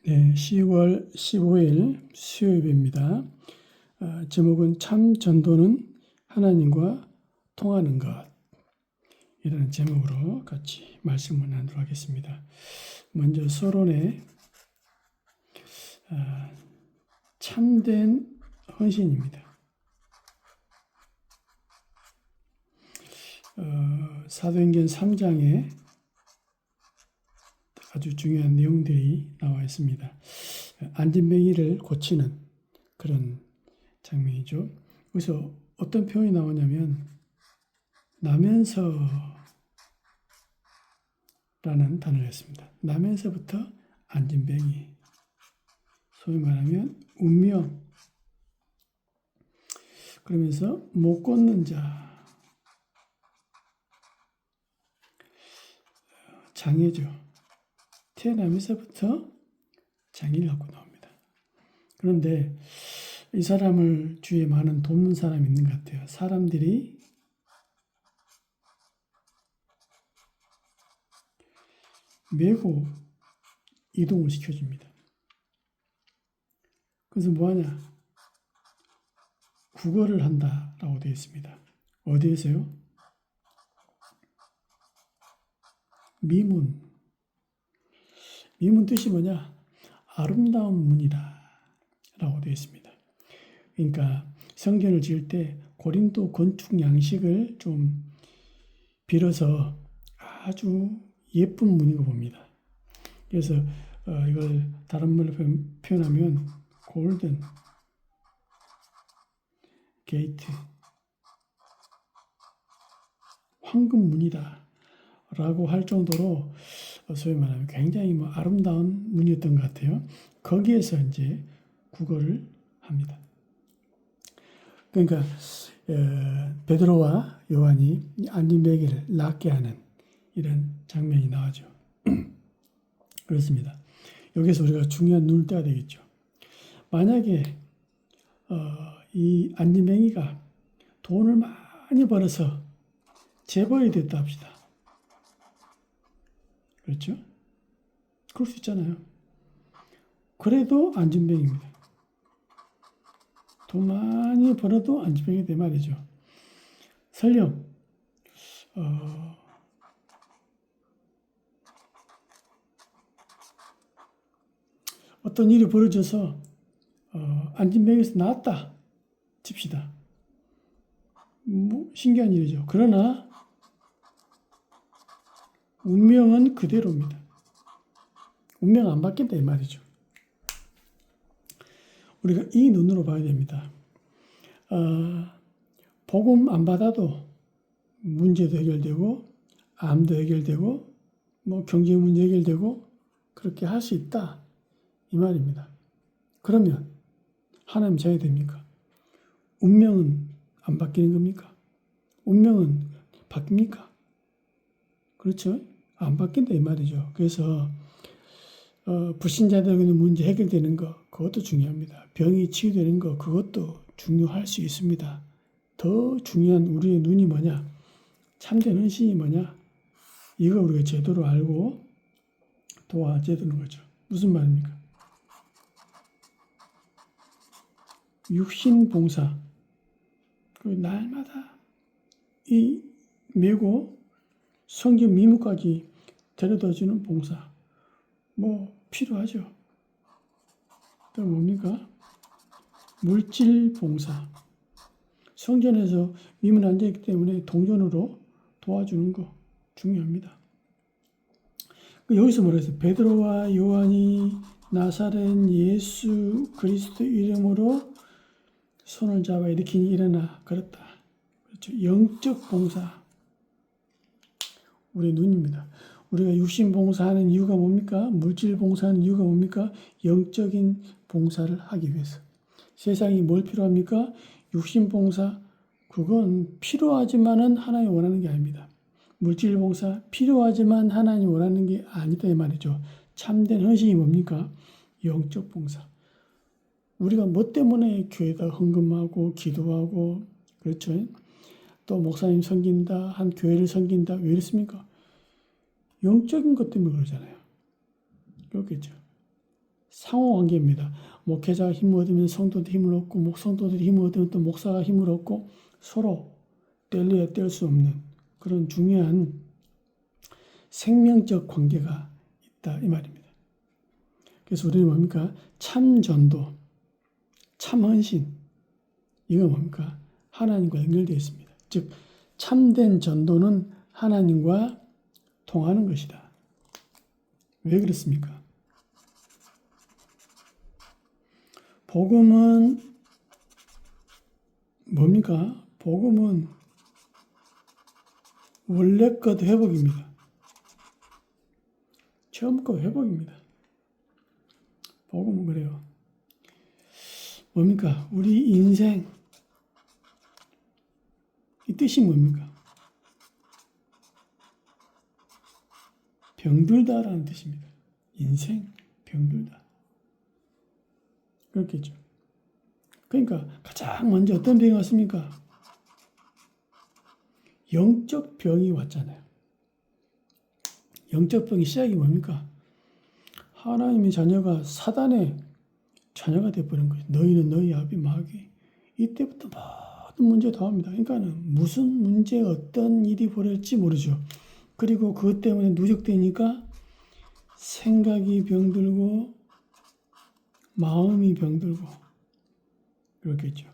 네, 10월 15일 수요일입니다. 제목은 참 전도는 하나님과 통하는 것 이라는 제목으로 같이 말씀을 나누도록 하겠습니다. 먼저 서론의 참된 헌신입니다. 사도행전 3장에 아주 중요한 내용들이 나와 있습니다. 안진뱅이를 고치는 그런 장면이죠. 그래서 어떤 표현이 나오냐면 나면서라는 단어를 했습니다. 나면서부터 안진뱅이, 소위 말하면 운명, 그러면서 못 걷는 자, 장애죠. 태어나면서부터 장애를 갖고 나옵니다. 그런데 이 사람을 주위에 많은 돕는 사람이 있는 것 같아요. 사람들이 메고 이동을 시켜줍니다. 그래서 뭐하냐? 구걸을 한다라고 되어 있습니다. 어디에서요? 미문. 미문 뜻이 뭐냐? 아름다운 문이다 라고 되어 있습니다. 그러니까 성전을 지을 때 고린도 건축 양식을 좀 빌어서 아주 예쁜 문인 거 봅니다. 그래서 이걸 다른 말로 표현하면 골든 게이트, 황금 문이다 라고 할 정도로 소위 말하면 굉장히 아름다운 문이었던 것 같아요. 거기에서 이제 구걸을 합니다. 그러니까 베드로와 요한이 안진뱅이를 낫게 하는 이런 장면이 나오죠. 그렇습니다. 여기서 우리가 중요한 눈을 떼야 되겠죠. 만약에 이 안진뱅이가 돈을 많이 벌어서 재벌이 됐다 합시다. 그렇죠? 그럴 수 있잖아요. 그래도 안진뱅이입니다. 돈 많이 벌어도 안진뱅이 돼 말이죠. 설령 어떤 일이 벌어져서 안진뱅이에서 나왔다 칩시다. 뭐 신기한 일이죠. 그러나 운명은 그대로입니다. 운명 안 바뀐다 이 말이죠. 우리가 이 눈으로 봐야 됩니다. 복음 안 받아도 문제도 해결되고 암도 해결되고 뭐 경제 문제 해결되고 그렇게 할 수 있다 이 말입니다. 그러면 하나님 자야 됩니까? 운명은 안 바뀌는 겁니까? 운명은 바뀝니까? 그렇죠? 안 바뀐다 이 말이죠. 그래서 불신자들에게 문제 해결되는 거 그것도 중요합니다. 병이 치유되는 거 그것도 중요할 수 있습니다. 더 중요한 우리의 눈이 뭐냐? 참된 헌신이 뭐냐? 이거 우리가 제대로 알고 도와줘야 되는 거죠. 무슨 말입니까? 육신 봉사. 날마다 이 메고 성경 미무까지 데려다주는 봉사. 뭐 필요하죠. 또 뭡니까? 물질 봉사. 성전에서 미문 안 되기 때문에 동전으로 도와주는 거 중요합니다. 여기서 뭐라 했어요? 베드로와 요한이 나사렛 예수 그리스도 이름으로 손을 잡아 일으키니 일어나 걸었다. 그렇죠. 영적 봉사. 우리의 눈입니다. 우리가 육신 봉사하는 이유가 뭡니까? 물질 봉사하는 이유가 뭡니까? 영적인 봉사를 하기 위해서. 세상이 뭘 필요합니까? 육신 봉사. 그건 필요하지만은 하나님이 원하는 게 아닙니다. 물질 봉사 필요하지만 하나님이 원하는 게 아니다 이 말이죠. 참된 헌신이 뭡니까? 영적 봉사. 우리가 뭐 때문에 교회에다 헌금하고 기도하고 그렇죠. 또 목사님 섬긴다, 한 교회를 섬긴다 왜 이렇습니까? 영적인 것 때문에 그러잖아요. 그렇겠죠. 상호관계입니다. 목회자가 힘을 얻으면 성도들이 힘을 얻고 성도들이 힘을 얻으면 또 목사가 힘을 얻고 서로 뗄래야 뗄 수 없는 그런 중요한 생명적 관계가 있다 이 말입니다. 그래서 우리는 뭡니까? 참 전도, 참 헌신 이건 뭡니까? 하나님과 연결되어 있습니다. 즉 참된 전도는 하나님과 통하는 것이다. 왜 그렇습니까? 복음은 뭡니까? 복음은 원래 것 회복입니다. 처음 것 회복입니다. 복음은 그래요. 뭡니까? 우리 인생 이 뜻이 뭡니까? 병들다라는 뜻입니다. 인생 병들다. 그렇겠죠. 그러니까 가장 먼저 어떤 병이 왔습니까? 영적 병이 왔잖아요. 영적 병의 시작이 뭡니까? 하나님의 자녀가 사단의 자녀가 되어버린 거예요. 너희는 너희 아비 마귀. 이때부터 모든 문제가 나옵니다. 그러니까는 무슨 문제, 어떤 일이 벌어질지 모르죠. 그리고 그것 때문에 누적되니까 생각이 병들고 마음이 병들고 그렇겠죠.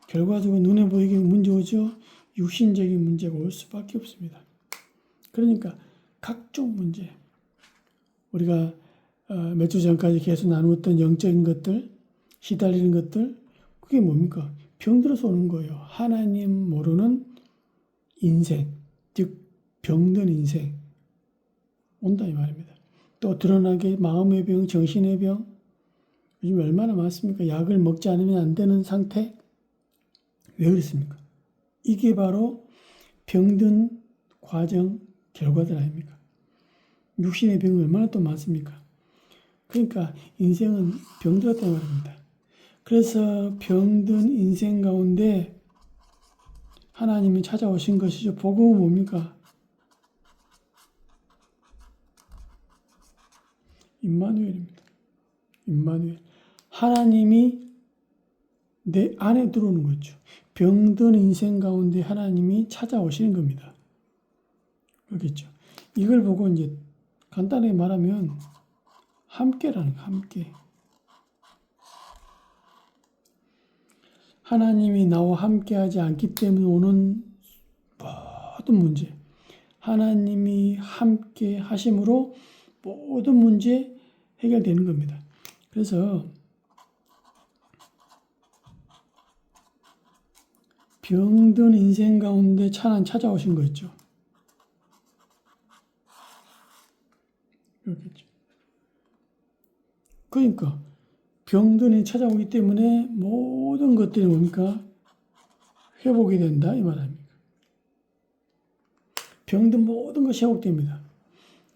결과적으로 눈에 보이게 문제 오죠. 육신적인 문제가 올 수밖에 없습니다. 그러니까 각종 문제 우리가 몇 주 전까지 계속 나누었던 영적인 것들, 시달리는 것들 그게 뭡니까? 병들어서 오는 거예요. 하나님 모르는 인생, 즉 병든 인생 온다 이 말입니다. 또 드러나게 마음의 병, 정신의 병 요즘 얼마나 많습니까? 약을 먹지 않으면 안 되는 상태 왜 그렇습니까? 이게 바로 병든 과정 결과들 아닙니까? 육신의 병이 얼마나 또 많습니까? 그러니까 인생은 병들었다는 말입니다. 그래서 병든 인생 가운데 하나님이 찾아오신 것이죠. 복음은 뭡니까? 임마누엘입니다. 임마누엘. 하나님이 내 안에 들어오는 거죠. 병든 인생 가운데 하나님이 찾아오시는 겁니다. 그렇겠죠. 이걸 보고 이제 간단하게 말하면 함께라는 거, 함께. 하나님이 나와 함께하지 않기 때문에 오는 모든 문제, 하나님이 함께 하심으로 모든 문제 해결되는 겁니다. 그래서 병든 인생 가운데 찾아오신 거 있죠. 그렇겠죠. 그러니까 병든이 찾아오기 때문에 모든 것들이 뭡니까? 회복이 된다 이 말 아닙니까? 병든 모든 것이 회복됩니다.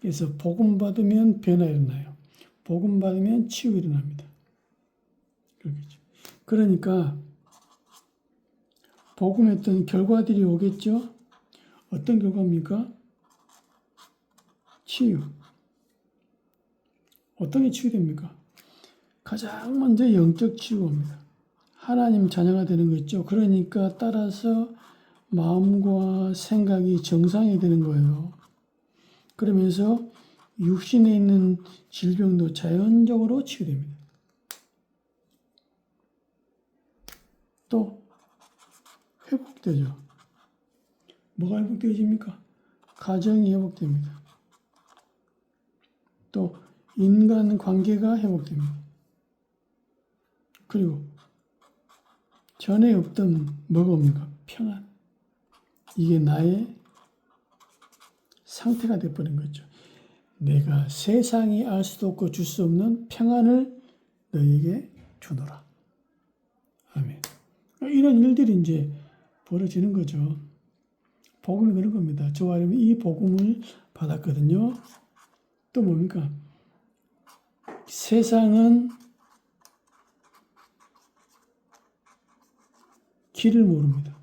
그래서 복음 받으면 변화 일어나요. 복음 받으면 치유 일어납니다. 그렇겠죠. 그러니까 복음의 어떤 결과들이 오겠죠. 어떤 결과입니까? 치유. 어떤 게 치유됩니까? 가장 먼저 영적 치유가 옵니다. 하나님 자녀가 되는 거 있죠. 그러니까 따라서 마음과 생각이 정상이 되는 거예요. 그러면서 육신에 있는 질병도 자연적으로 치유됩니다. 또 회복되죠. 뭐가 회복되어집니까? 가정이 회복됩니다. 또 인간 관계가 회복됩니다. 그리고 전에 없던 뭐가 옵니까? 평안. 이게 나의 상태가 되어버린 거죠. 내가 세상이 알 수도 없고 줄 수 없는 평안을 너에게 주노라. 아멘. 이런 일들이 이제 벌어지는 거죠. 복음이 그런 겁니다. 저와 이 복음을 받았거든요. 또 뭡니까? 세상은 길을 모릅니다.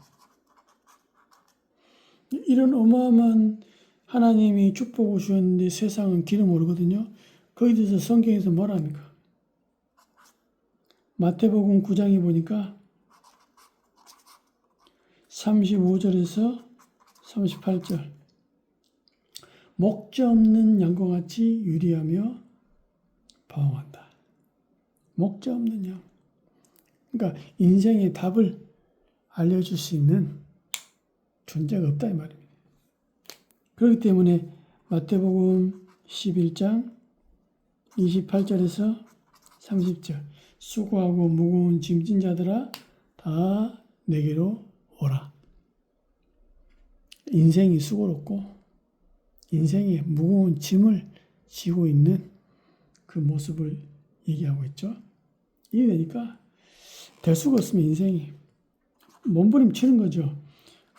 이런 어마어마한 하나님이 축복을 주셨는데 세상은 길을 모르거든요. 거기에 대해서 성경에서 뭐라 합니까? 마태복음 9장에 보니까 35절에서 38절 목자 없는 양과 같이 유리하며 방황한다. 목자 없는 양. 그러니까 인생의 답을 알려줄 수 있는 존재가 없다 이 말입니다. 그렇기 때문에 마태복음 11장 28절에서 30절 수고하고 무거운 짐진 자들아 다 내게로 오라. 인생이 수고롭고 인생의 무거운 짐을 지고 있는 그 모습을 얘기하고 있죠. 이해되니까 될 수가 없으면 인생이 몸부림치는 거죠.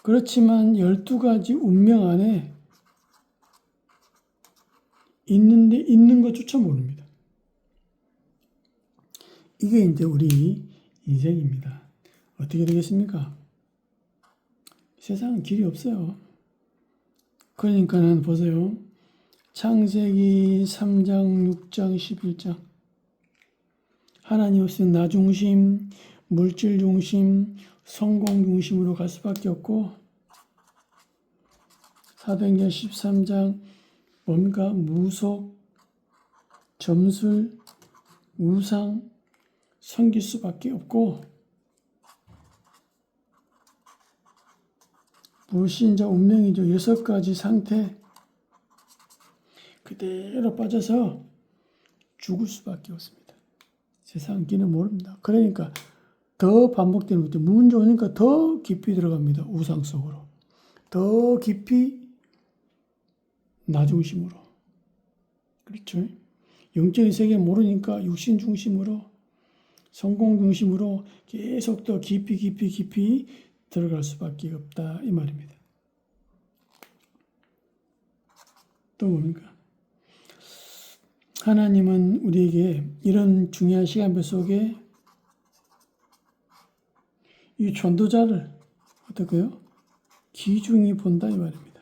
그렇지만 12가지 운명 안에 있는데 있는 것조차 모릅니다. 이게 이제 우리 인생입니다. 어떻게 되겠습니까? 세상은 길이 없어요. 그러니까는 보세요. 창세기 3장, 6장, 11장 하나님 없이는 나 중심, 물질 중심, 성공 중심으로 갈 수밖에 없고 사도행전 13장 뭡니까? 무속, 점술, 우상, 섬길 수밖에 없고 불신자 운명이죠. 6가지 상태 그대로 빠져서 죽을 수밖에 없습니다. 세상 길은 모릅니다. 그러니까 더 반복되는 거죠. 문 좋으니까 더 깊이 들어갑니다. 우상 속으로. 더 깊이 나 중심으로. 그렇죠? 영적인 세계 모르니까 육신 중심으로 성공 중심으로 계속 더 깊이 들어갈 수밖에 없다 이 말입니다. 또 뭡니까? 하나님은 우리에게 이런 중요한 시간표 속에 이 전도자를 어떻게요? 귀중히 본다 이 말입니다.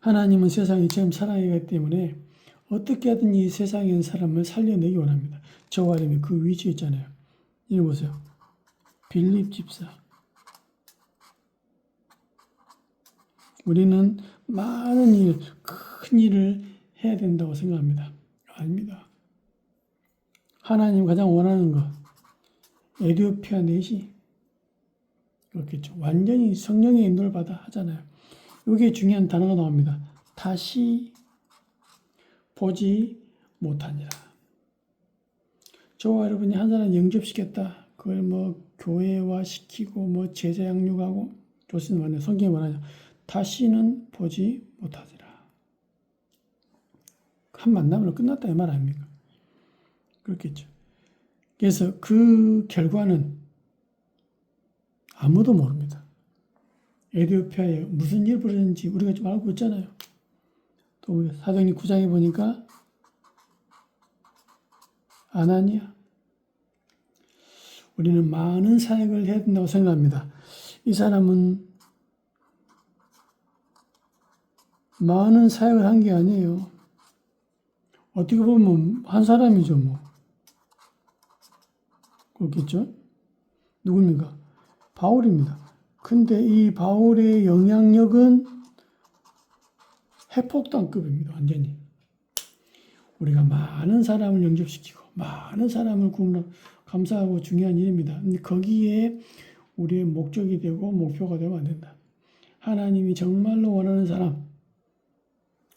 하나님은 세상이 처음 사랑이기 때문에 어떻게 하든 이 세상에 있는 사람을 살려내기 원합니다. 저와 여러분이 그 위치에 있잖아요. 이리 보세요. 빌립 집사. 우리는 많은 일, 큰 일을 해야 된다고 생각합니다. 아닙니다. 하나님 가장 원하는 것, 에티오피아 넷이 그렇겠죠. 완전히 성령의 인도를 받아 하잖아요. 여기에 중요한 단어가 나옵니다. 다시 보지 못하니라. 저와 여러분이 한 사람 영접시켰다. 그걸 뭐 교회화 시키고 뭐 제자 양육하고 좋습니다. 말하는 성경이 말하죠. 다시는 보지 못하리라. 한 만남으로 끝났다 이 말 아닙니까? 그렇겠죠. 그래서 그 결과는 아무도 모릅니다. 에티오피아에 무슨 일이 벌어졌는지 우리가 좀 알고 있잖아요. 또 사도행전 9장에 보니까 아나니아. 우리는 많은 사역을 해야 된다고 생각합니다. 이 사람은 많은 사역을 한 게 아니에요. 어떻게 보면 한 사람이죠, 뭐. 그렇겠죠? 누굽니까? 바울입니다. 근데 이 바울의 영향력은 핵폭탄급입니다, 완전히. 우리가 많은 사람을 영접시키고, 많은 사람을 구원하고, 감사하고 중요한 일입니다. 근데 거기에 우리의 목적이 되고, 목표가 되면 안 된다. 하나님이 정말로 원하는 사람,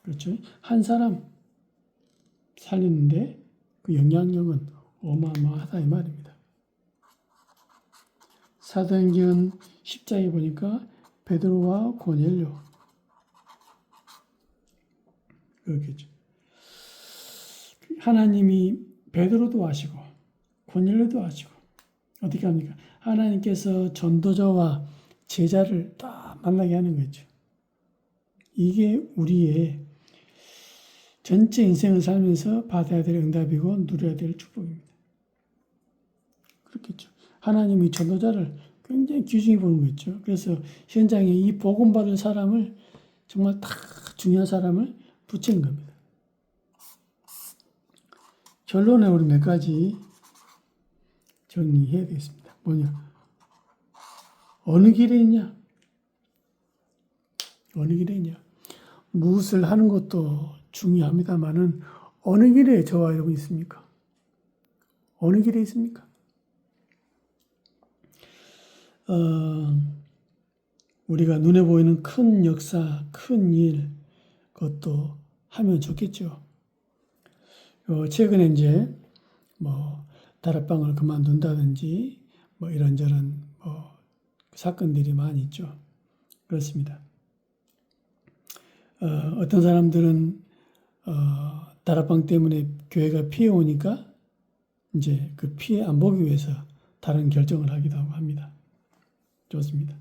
그렇죠? 한 사람 살리는데 그 영향력은 어마어마하다 이 말입니다. 사도행전 10장에 보니까 베드로와 고넬료 그렇겠죠. 하나님이 베드로도 아시고 고넬료도 아시고 어떻게 합니까? 하나님께서 전도자와 제자를 다 만나게 하는 거죠. 이게 우리의 전체 인생을 살면서 받아야 될 응답이고 누려야 될 축복입니다. 그렇겠죠. 하나님이 전도자를 굉장히 귀중히 보는 거죠. 그래서 현장에 이 복음 받을 사람을 정말 다 중요한 사람을 붙인 겁니다. 결론에 우리 몇 가지 정리해야 되겠습니다. 뭐냐? 어느 길에 있냐? 어느 길에 있냐? 무엇을 하는 것도 중요합니다만은 어느 길에 저와 여러분 있습니까? 어느 길에 있습니까? 우리가 눈에 보이는 큰 역사, 큰 일, 그것도 하면 좋겠죠. 최근에 이제 다락방을 그만둔다든지 이런저런 사건들이 많이 있죠. 그렇습니다. 어떤 사람들은 다락방 때문에 교회가 피해 오니까 이제 그 피해 안 보기 위해서 다른 결정을 하기도 하고 합니다. 좋습니다.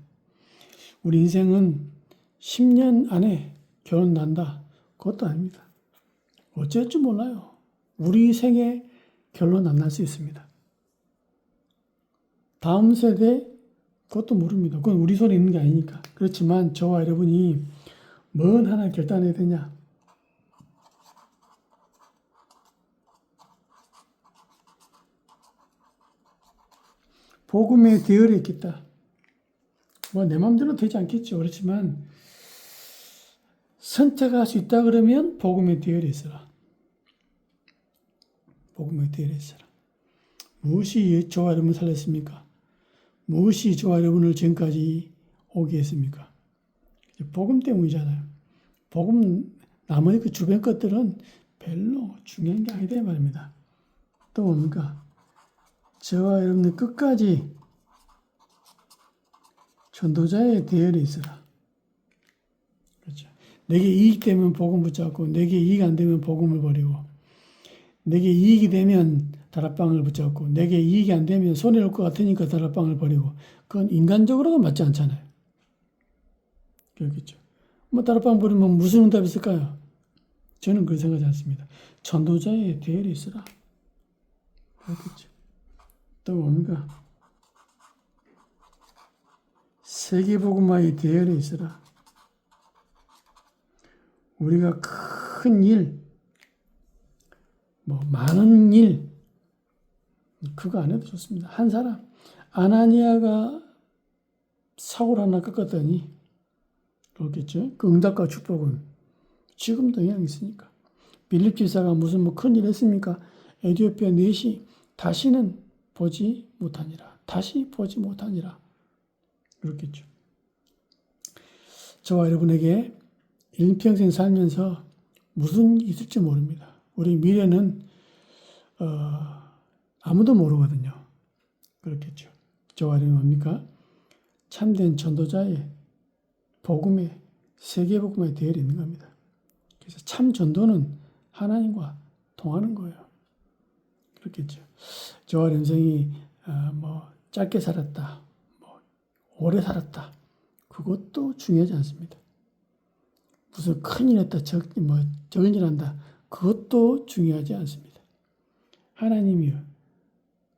우리 인생은 10년 안에 결혼 난다. 그것도 아닙니다. 어쩔 줄 몰라요. 우리 생에 결론 안 날 수 있습니다. 다음 세대 그것도 모릅니다. 그건 우리 손에 있는 게 아니니까. 그렇지만 저와 여러분이 뭔 하나 결단해야 되냐? 복음의 대열에 있겠다. 내 마음대로 되지 않겠죠. 그렇지만 선택할 수 있다 그러면 복음의 대열에 있어라. 복음의 대열에 있어라. 무엇이 저와 여러분을 살렸습니까? 무엇이 저와 여러분을 지금까지 오게 했습니까? 복음 때문이잖아요. 복음, 나머지 그 주변 것들은 별로 중요한 게 아니다 이 말입니다. 또 뭡니까? 저와 여러분들 끝까지 전도자의 대열에 있어라. 그렇죠. 내게 이익 되면 복음 붙잡고, 내게 이익 안 되면 복음을 버리고, 내게 이익이 되면 다락방을 붙잡고, 내게 이익이 안 되면 손해올 것 같으니까 다락방을 버리고, 그건 인간적으로는 맞지 않잖아요. 그렇겠죠. 다락방 버리면 무슨 응답이 있을까요? 저는 그렇게 생각하지 않습니다. 전도자의 대열에 있어라. 그렇겠죠. 또 뭡니까? 세계복음화의 대열에 있어라. 우리가 큰 일, 많은 일, 그거 안 해도 좋습니다. 한 사람, 아나니아가 사고를 하나 꺾었더니, 그렇겠죠. 그 응답과 축복은 지금도 영향이 있으니까. 빌립 지사가 무슨 큰 일 했습니까? 에티오피아 넷이 다시는 보지 못하니라. 다시 보지 못하니라. 그렇겠죠. 저와 여러분에게 일평생 살면서 무슨 일이 있을지 모릅니다. 우리 미래는 아무도 모르거든요. 그렇겠죠. 저와 여러분 뭡니까? 참된 전도자의 복음의 세계복음의 대열에 있는 겁니다. 그래서 참 전도는 하나님과 통하는 거예요. 그렇겠죠. 저와 인생이 짧게 살았다, 오래 살았다, 그것도 중요하지 않습니다. 무슨 큰일 했다, 적은 일 한다, 그것도 중요하지 않습니다. 하나님이요,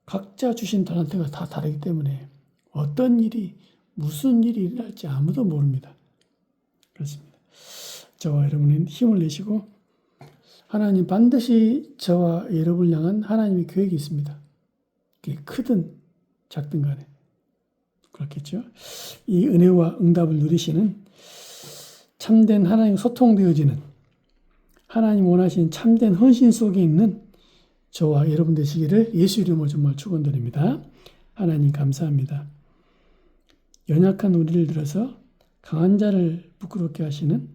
각자 주신 달란트가 다 다르기 때문에 어떤 일이, 무슨 일이 일어날지 아무도 모릅니다. 그렇습니다. 저와 여러분은 힘을 내시고 하나님 반드시 저와 여러분을 향한 하나님의 계획이 있습니다. 그게 크든 작든 간에. 그렇겠죠. 이 은혜와 응답을 누리시는 참된 하나님 소통되어지는 하나님 원하시는 참된 헌신 속에 있는 저와 여러분 되시기를 예수 이름으로 정말 축원드립니다. 하나님 감사합니다. 연약한 우리를 들어서 강한 자를 부끄럽게 하시는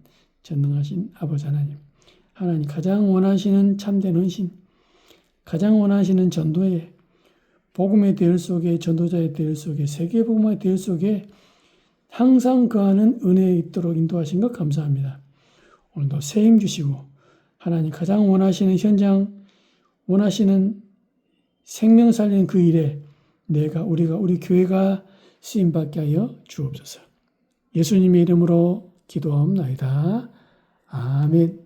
전능하신 아버지 하나님. 하나님 가장 원하시는 참된 헌신, 가장 원하시는 전도의 복음의 대열 속에, 전도자의 대열 속에, 세계복음의 대열 속에 항상 거하는 은혜에 있도록 인도하신 것 감사합니다. 오늘도 새 힘 주시고 하나님 가장 원하시는 현장, 원하시는 생명 살리는 그 일에 우리 교회가 쓰임받게 하여 주옵소서. 예수님의 이름으로 기도하옵나이다. 아멘.